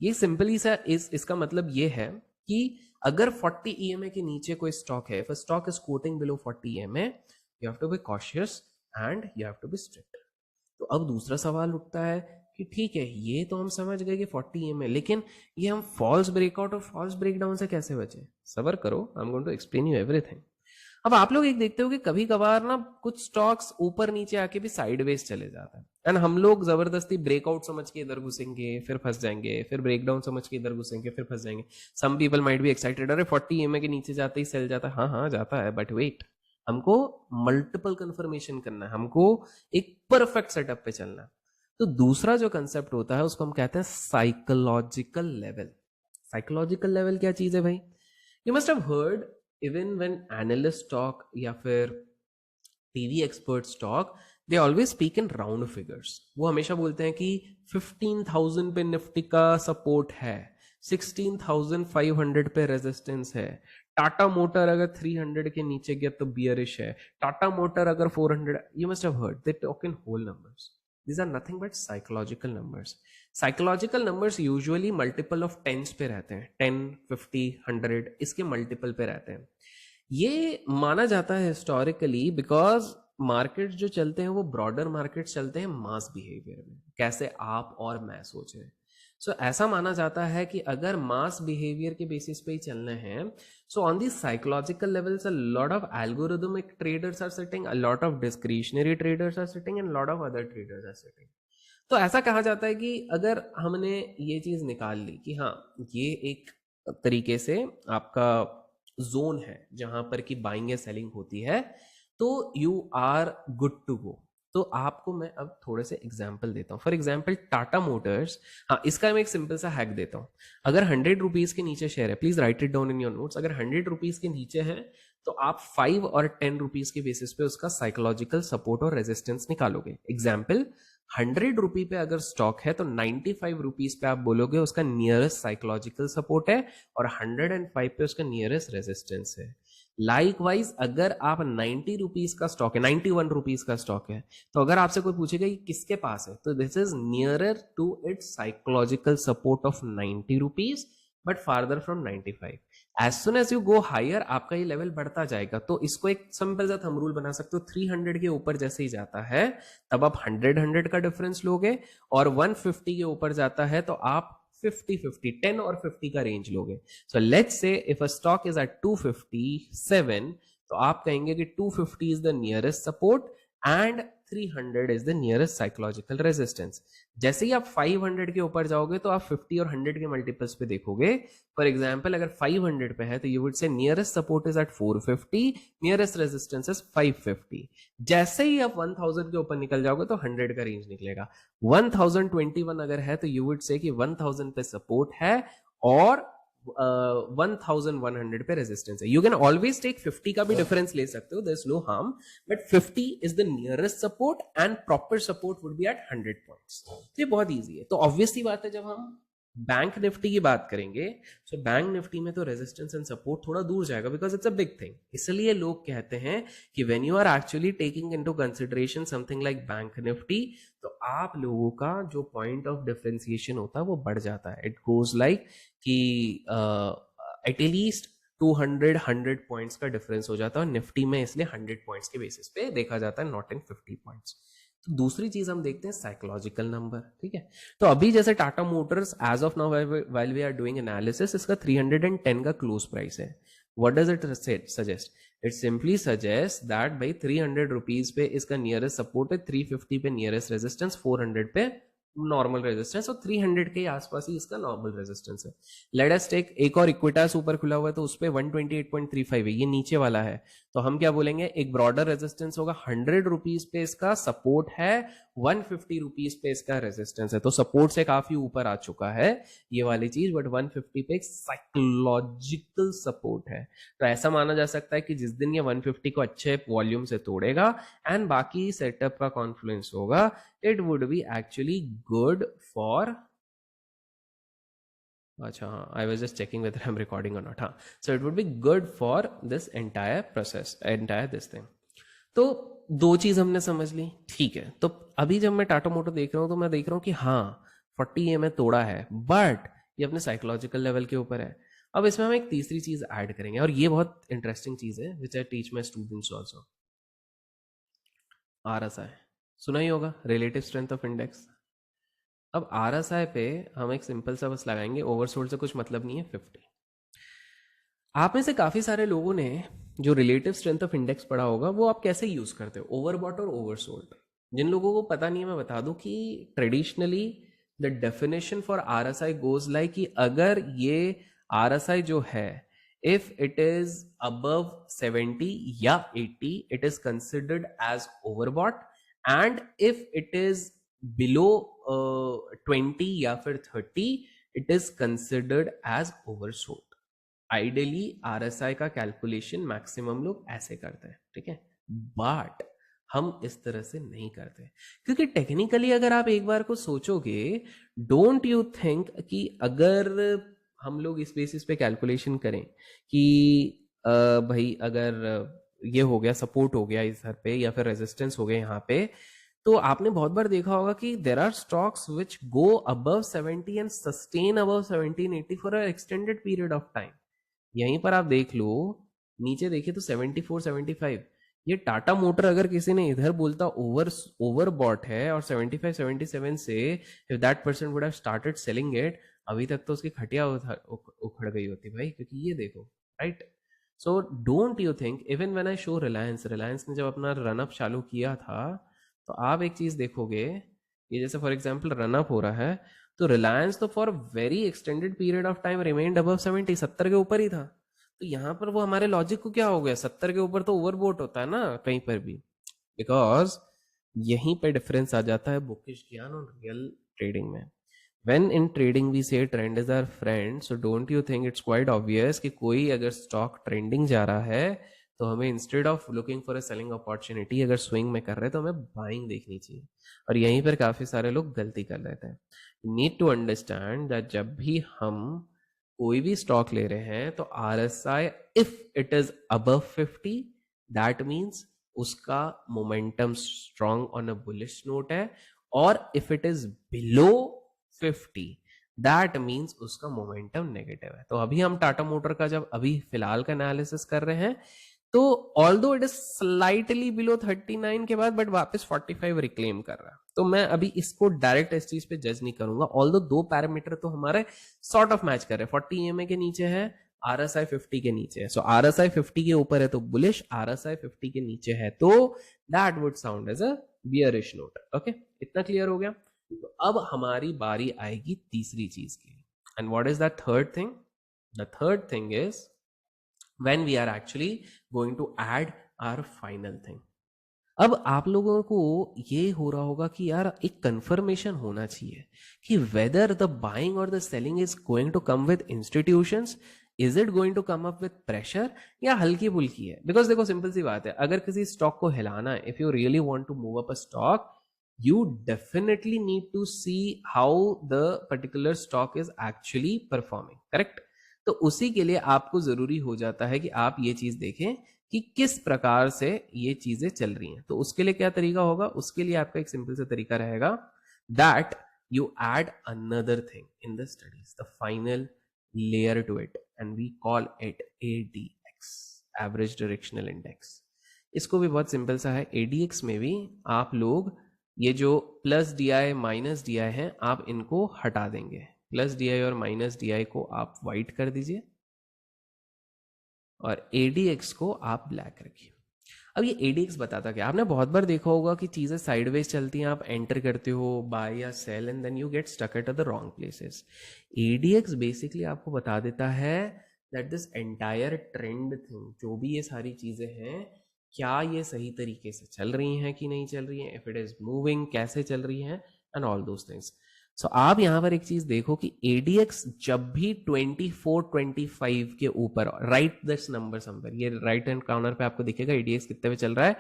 ये सिंपली सा इसका मतलब ये है कि अगर 40 EMA के नीचे कोई स्टॉक है, if a stock is quoting below 40 EMA, you have to be cautious and you have to be strict. तो अब दूसरा सवाल उठता है कि ठीक है, ये तो हम समझ गए कि 40 EMA, लेकिन ये हम फॉल्स ब्रेकआउट और फॉल्स ब्रेकडाउन से कैसे बचे? सबर करो, I am going to explain you everything. अब आप लोग एक देखते हो कि कभी कभार ना कुछ स्टॉक्स ऊपर नीचे आके भी साइडवेज चले जाता है, एंड हम लोग जबरदस्ती ब्रेकआउट समझ के इधर घुसेंगे फिर फंस जाएंगे, फिर ब्रेकडाउन समझ के इधर घुसेंगे फिर फंस जाएंगे। Some people might be excited, अरे 40 EMA के नीचे जाते ही सेल जाता है। हाँ हाँ जाता है, बट वेट, हमको मल्टीपल कंफर्मेशन करना है, हमको एक परफेक्ट सेटअप पे चलना है। तो दूसरा जो कंसेप्ट होता है उसको हम कहते हैं साइकोलॉजिकल लेवल। साइकोलॉजिकल लेवल क्या चीज है भाई? You must have heard, even when analyst talk या फिर TV experts talk, they always speak in round figures. वो हमेशा बोलते हैं कि 15,000 पे निफ्टी का सपोर्ट है, 16,500 पे रेजिस्टेंस है, टाटा मोटर अगर 300 के नीचे गया तो बियरिश है, टाटा मोटर अगर 400, you must have heard, they talk in whole numbers. These are nothing but psychological numbers. Psychological numbers usually multiple of tens पे रहते हैं, 10, 50, 100, इसके मल्टीपल पे रहते हैं। ये माना जाता है हिस्टोरिकली बिकॉज मार्केट जो चलते हैं वो ब्रॉडर मार्केट चलते हैं मास बिहेवियर में, कैसे आप और मैं सोच रहे हैं। सो ऐसा माना जाता है कि अगर मास बिहेवियर के बेसिस पे ही चलना है, so on the psychological levels a lot of algorithmic traders are sitting, a lot of discretionary traders are sitting, and a lot of other traders are sitting. तो ऐसा कहा जाता है कि अगर हमने ये चीज निकाल ली कि हाँ ये एक तरीके से आपका जोन है जहां पर कि बाइंग या सेलिंग होती है, तो you are good to go. तो आपको मैं अब थोड़े से एग्जाम्पल देता हूँ। फॉर एग्जाम्पल टाटा मोटर्स, हाँ इसका मैं एक सिंपल सा हैक देता हूँ। अगर 100 रुपीज के नीचे शेयर है, please right it down in your notes, अगर 100 रुपीज के नीचे है तो आप 5 और 10 रुपीज के बेसिस पे उसका साइकोलॉजिकल सपोर्ट और रेजिस्टेंस निकालोगे। एग्जाम्पल, 100 रुपी पे अगर स्टॉक है तो 95 रुपीज पे आप बोलोगे उसका नियरेस्ट साइकोलॉजिकल सपोर्ट है और 105 पे उसका नियरेस्ट रेजिस्टेंस है। लाइकवाइज अगर आप 90 रुपीज का स्टॉक है, 91 रुपीज का स्टॉक है, तो अगर आपसे कोई पूछेगा कि किसके पास है, तो this is nearer to its psychological support of 90 rupees but farther from 95। As soon as you go higher आपका ये लेवल बढ़ता जाएगा। तो इसको एक सिंपल सा थंब रूल बना सकते हो, 300 के ऊपर जैसे ही जाता है तब आप 100 का डिफरेंस लोगे, और 150 के ऊपर जाता है तो आप 50-50, 10 और 50 का रेंज लोगे। So let's say if a stock is at 257, तो आप कहेंगे कि 250 is the nearest support and 300 is the nearest psychological resistance. जैसे ही आप 500 के ऊपर जाओगे तो आप 50 और 100 के मल्टीपल्स पे देखोगे। फॉर एग्जांपल अगर 500 पे है तो you would say nearest support is at 450, nearest resistance is 550। जैसे ही आप 1000 के ऊपर निकल जाओगे तो 100 का रेंज निकलेगा। 1021 अगर है तो यू वुड से कि 1000 पे सपोर्ट है और 1100 पे रेजिस्टेंस है। यू कैन ऑलवेज टेक 50 का भी डिफरेंस ले सकते हो, there is no harm, but 50 is the nearest support and proper support would be at 100 points. ये बहुत इजी है। तो ऑब्वियसली बात है, जब हम बैंक निफ्टी की बात करेंगे तो बैंक निफ्टी में तो रेजिस्टेंस एंड सपोर्ट थोड़ा दूर जाएगा because it's a big thing. इसलिए लोग कहते हैं कि when you are actually taking into consideration something like bank Nifty, तो आप लोगों का जो पॉइंट ऑफ डिफरेंशिएशन होता है वो बढ़ जाता है। इट गोज लाइक कि एटलीस्ट 200 पॉइंट्स का डिफरेंस हो जाता है निफ्टी में, इसलिए 100 पॉइंट्स के बेसिस पे देखा जाता है, नॉट इन 50 पॉइंट्स। तो दूसरी चीज हम देखते हैं साइकोलॉजिकल नंबर, ठीक है। तो अभी जैसे Tata motors as of now while we are doing analysis, इसका 310 का क्लोज प्राइस है। What does it suggest? It simply suggest that भाई 300 रुपीज पे इसका नियरेस्ट सपोर्ट है, 350 पे नियरेस्ट रेजिस्टेंस, 400 पे नॉर्मल रेजिस्टेंस और 300 के आसपास ही इसका नॉर्मल रेजिस्टेंस है। लेट अस टेक एक और इक्विटास ऊपर खुला हुआ है तो उस पे 128.35 है, ये नीचे वाला है, तो हम क्या बोलेंगे, एक ब्रॉडर रेजिस्टेंस होगा, 100 रुपीज पे इसका सपोर्ट है, 150 रुपीज पे इसका रेजिस्टेंस है। तो सपोर्ट से काफी ऊपर आ चुका है ये वाली चीज, बट 150 पे एक साइकोलॉजिकल सपोर्ट है। तो ऐसा माना जा सकता है कि जिस दिन ये 150 को अच्छे वॉल्यूम से तोड़ेगा एंड बाकी सेटअप का कॉन्फ्लुएंस होगा, it would be actually good for, अच्छा हाँ, I was just checking whether I'm recording or not, हाँ, so it would be good for this entire process, entire this thing। तो दो चीज हमने समझ ली, ठीक है। तो अभी जब मैं टाटा मोटर देख रहा हूं तो मैं देख रहा हूं कि हाँ 40 EMA तोड़ा है, बट ये अपने साइकोलॉजिकल लेवल के ऊपर है। अब इसमें हम एक तीसरी चीज ऐड करेंगे और ये बहुत इंटरेस्टिंग चीज है which I teach my students also. RSI सुना ही होगा, रिलेटिव स्ट्रेंथ ऑफ इंडेक्स। अब RSI पे हम एक सिंपल सा बस लगाएंगे, ओवरसोल्ड से कुछ मतलब नहीं है, 50। आप में से काफी सारे लोगों ने जो रिलेटिव स्ट्रेंथ ऑफ इंडेक्स पढ़ा होगा वो आप कैसे यूज करते हो, ओवरबॉट और ओवरसोल्ड। जिन लोगों को पता नहीं है मैं बता दूं कि traditionally the definition for RSI goes like कि अगर ये RSI जो है इफ इट इज अबव 70 या 80 it is considered as overbought, and if it is below 20 या फिर 30 it is considered as oversold. Ideally RSI का कैलकुलेशन मैक्सिमम लोग ऐसे करते हैं, ठीक है, बट हम इस तरह से नहीं करते क्योंकि टेक्निकली अगर आप एक बार को सोचोगे, डोंट यू थिंक कि अगर हम लोग इस बेसिस पे कैलकुलेशन करें कि भाई अगर ये हो गया, सपोर्ट हो गया इधर पे या फिर रेजिस्टेंस हो गया यहाँ पे, तो आपने बहुत बार देखा होगा कि there are stocks which go above 70 and sustain above 70 80 for a extended period of time. यहीं पर आप देख लो, नीचे देखिए तो 74 75। ये टाटा मोटर अगर किसी ने इधर बोलता ओवर बॉट है और 75 77 से if that person would have started selling it, अभी तक तो उसकी खटिया उखड़ गई होती भाई, क्योंकि ये देखो, right. So don't you think even when I show Reliance ने जब अपना रनअप चालू किया था, तो आप एक चीज देखोगे, ये जैसे फॉर एग्जाम्पल रनअप हो रहा है, तो रिलायंस तो for very extended period of time remained above 70, 70 के ऊपर ही था। तो यहाँ पर वो हमारे लॉजिक को क्या हो गया, 70 के ऊपर तो ओवरबोट होता है ना कहीं पर भी, बिकॉज यहीं पे डिफरेंस आ जाता है बुकिश ज्ञान और रियल ट्रेडिंग में। when in trading we say trend is our friend, so don't you think it's quite obvious कि कोई अगर स्टॉक ट्रेंडिंग जा रहा है तो हमें instead of looking for a selling opportunity, अगर स्विंग में कर रहे हैं तो हमें बाइंग देखनी चाहिए। और यहीं पर काफी सारे लोग गलती कर लेते हैं। नीड टू अंडरस्टैंड दैट जब भी हम कोई भी स्टॉक ले रहे हैं तो RSI if it is above 50 that means उसका momentum strong on a bullish note है, और if it is below 50 that means उसका मोमेंटम नेगेटिव है। तो अभी हम टाटा मोटर का जब अभी फिलहाल का एनालिसिस कर रहे हैं, तो although it is slightly below 39 के बाद, बट वापस 45 रिक्लेम कर रहा है। तो मैं अभी इसको डायरेक्ट इस चीज पे जज नहीं करूंगा, ऑल्दो दो पैरामीटर तो हमारे सॉर्ट ऑफ मैच कर रहे हैं। 40 EMA के नीचे है, RSI 50 के नीचे है। सो RSI 50 के ऊपर है तो बुलिश, RSI 50 के नीचे है तो that would sound as a bearish note. Okay, इतना क्लियर हो गया। तो अब हमारी बारी आएगी तीसरी चीज की, and what is the third thing? The third thing is when we are actually going to add our final thing। अब आप लोगों को ये हो रहा होगा कि यार एक कंफर्मेशन होना चाहिए कि वेदर द बाइंग और the selling is going to come with institutions, is it going to come up with pressure, या हल्की फुल्की है। बिकॉज देखो सिंपल सी बात है, अगर किसी स्टॉक को हिलाना है, if you really want to move up a stock, you definitely need to see how the particular stock is actually performing, correct? तो उसी के लिए आपको जरूरी हो जाता है कि आप ये चीज देखें कि किस प्रकार से ये चीजें चल रही हैं। तो उसके लिए क्या तरीका होगा? उसके लिए आपका एक सिंपल सा तरीका रहेगा that you add another thing in the studies, the final layer to it, and we call it ADX, average directional index. इसको भी बहुत सिंपल सा है। ADX में भी आप लोग ये जो प्लस DI माइनस DI है, आप इनको हटा देंगे। प्लस DI और माइनस DI को आप वाइट कर दीजिए और ADX को आप ब्लैक रखिए। अब ये ADX बताता क्या? आपने बहुत बार देखा होगा कि चीजें साइडवेज चलती हैं, आप एंटर करते हो बाय या sell and then you get stuck at the wrong places. ADX basically आपको बता देता है that this entire trend thing, जो भी ये सारी चीजें हैं, क्या ये सही तरीके से चल रही हैं कि नहीं चल रही हैं, इफ इट इज मूविंग कैसे चल रही हैं, एंड ऑल दोस थिंग्स। सो आप यहां पर एक चीज देखो कि ADX जब भी 24 25 के ऊपर, राइट दिस नंबर समवेयर, ये राइट हैंड कॉर्नर पे आपको दिखेगा ADX कितने पे चल रहा है,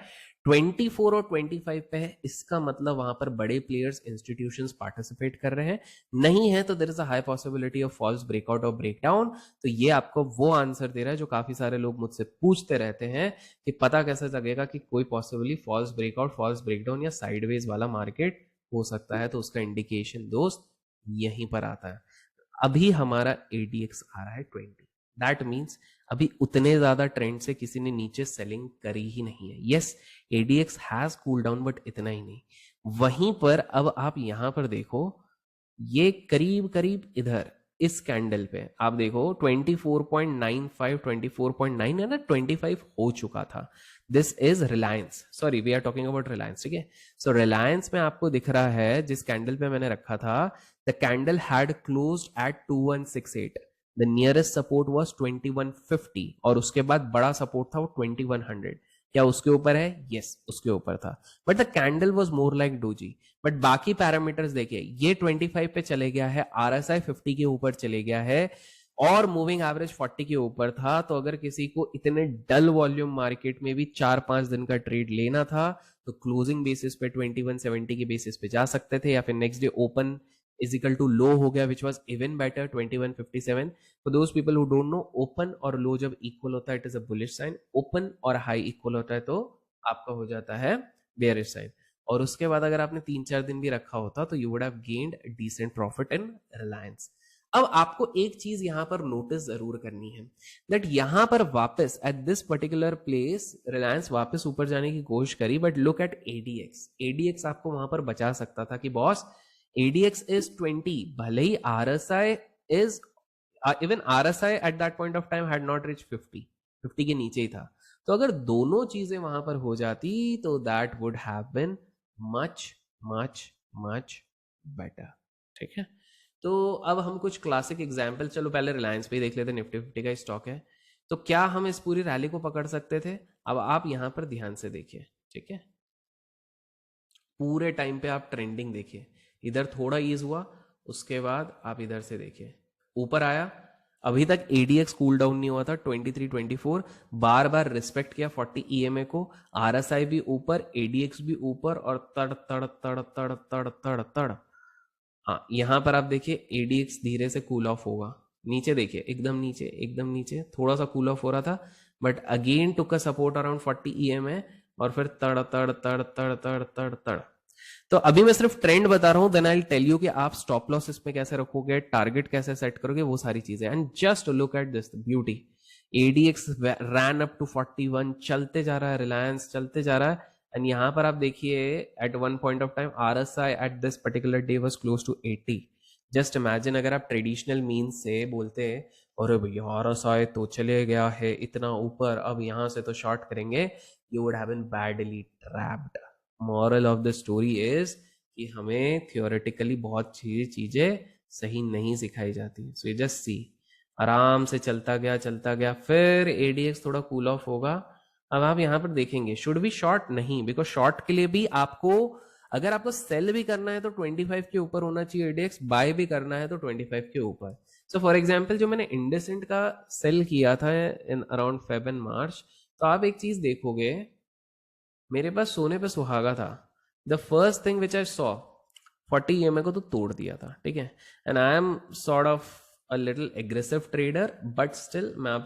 24 और 25 पे है, इसका मतलब वहां पर बड़े प्लेयर्स इंस्टीट्यूशंस पार्टिसिपेट कर रहे हैं। नहीं है तो there is a high possibility of false breakout और ब्रेकडाउन। तो ये आपको वो आंसर दे रहा है जो काफी सारे लोग मुझसे पूछते रहते हैं कि पता कैसे लगेगा कि कोई possibly false breakout, false breakdown या साइडवेज वाला मार्केट हो सकता है। तो उसका इंडिकेशन दोस्त यहीं पर आता है। अभी हमारा एडीएक्स आ रहा है 20, दैट मीन्स अभी उतने ज्यादा ट्रेंड से किसी ने नीचे सेलिंग करी ही नहीं है. Yes, ADX has cool down but इतना ही नहीं. वहीं पर अब आप यहां पर देखो, ये करीब करीब इधर इस कैंडल पे आप देखो 24.95, 24.9 है ना, 25 हो चुका था. This is Reliance, sorry we are talking about Reliance, ठीक है. सो रिलायंस में आपको दिख रहा है जिस कैंडल पे मैंने रखा था, the candle had closed eight 2168, the nearest support was 2150 और उसके बाद बड़ा सपोर्ट था वो 2100. क्या उसके ऊपर है? यस, उसके ऊपर था. But the candle was more like doji. But बाकी पैरामीटर्स देखिए, ये 25 पे चले गया है, आरएसआई 50 के ऊपर चले गया है और मूविंग एवरेज 40 के ऊपर था. तो अगर किसी को इतने डल वॉल्यूम मार्केट में भी 4-5 दिन का ट्रेड लेना था तो क्लोजिंग बेसिस पे 2170 के बेसिस पे जा सकते थे, या फिर next day open is equal to low हो गया which was even better 2157. For those people who don't know, open और लो जब इक्वल होता है it is a bullish sign, open और हाई इक्वल होता है तो आपका हो जाता है बेयरिश साइन. और उसके बाद अगर आपने 3-4 दिन भी रखा होता तो you would have gained decent profit in Reliance. अब आपको एक चीज यहां पर नोटिस जरूर करनी है, दैट यहां पर वापस eight this particular place Reliance वापस ऊपर जाने की कोशिश करी, but look at ADX. ADX आपको वहां पर बचा सकता था कि बॉस ADX is 20, भले ही RSI is even RSI at that point of time had not reached 50 के नीचे ही था. तो अगर दोनों चीजें वहां पर हो जाती तो that would have been much much much better. ठीक है, तो अब हम कुछ क्लासिक एग्जाम्पल, चलो पहले रिलायंस पे ही देख लेते हैं. निफ्टी 50 का स्टॉक है, तो क्या हम इस पूरी रैली को पकड़ सकते थे? अब आप यहां पर ध्यान से देखिए, ठीक है, पूरे टाइम पे आप ट्रेंडिंग देखिए. इधर थोड़ा ईज हुआ, उसके बाद आप इधर से देखिए ऊपर आया. अभी तक एडीएक्स कूल डाउन नहीं हुआ था 23, 24, बार बार रिस्पेक्ट किया 40 ईएमए को. आरएसआई भी ऊपर, एडीएक्स भी ऊपर और तड़ तड़ तड़ तड़ तड़ तड़ तड़. हाँ, यहां पर आप देखिए एडीएक्स धीरे से कूल ऑफ होगा. नीचे देखिए, एकदम नीचे, एकदम नीचे थोड़ा सा कूल ऑफ हो रहा था, but again took a support around 40 EMA और फिर तड़ तड़ तड़ तड़ तड़ तड़ तड़. तो अभी मैं सिर्फ ट्रेंड बता रहा हूं, देन आई टेल यू कि आप स्टॉप लॉस इसमें कैसे रखोगे, टारगेट कैसे सेट करोगे, वो सारी चीजें. And just look at this beauty, ADX ran up to 41, चलते जा रहा है, रिलायंस चलते जा रहा है. एंड यहां पर आप देखिए at one point of time RSI at this particular day was close to 80. Just imagine अगर आप ट्रेडिशनल मीन से बोलते अरे भैया आरएसआई तो चले गया है इतना ऊपर, अब यहां से तो शॉर्ट करेंगे, you would have been badly trapped. Moral of the story is कि हमें थियोरेटिकली बहुत चीजें सही नहीं सिखाई जाती. सो यू जस्ट सी, आराम से चलता गया, फिर एडीएक्स थोड़ा कूल ऑफ होगा. अब आप यहां पर देखेंगे, शुड बी शॉर्ट नहीं, बिकॉज शॉर्ट के लिए भी आपको, अगर आपको सेल भी करना है तो 25 के ऊपर होना चाहिए एडीएक्स, बाय भी करना है तो 25 के ऊपर. सो फॉर एग्जाम्पल जो मैंने इंडसेंट का सेल किया था इन अराउंड फेब एंड मार्च, तो आप एक चीज देखोगे, मेरे पास सोने पे सुहागा था. The first thing which I saw 40 EMA को तो तोड़ दिया था, ठीक है. And I am sort of a little aggressive trader, but still मैं आप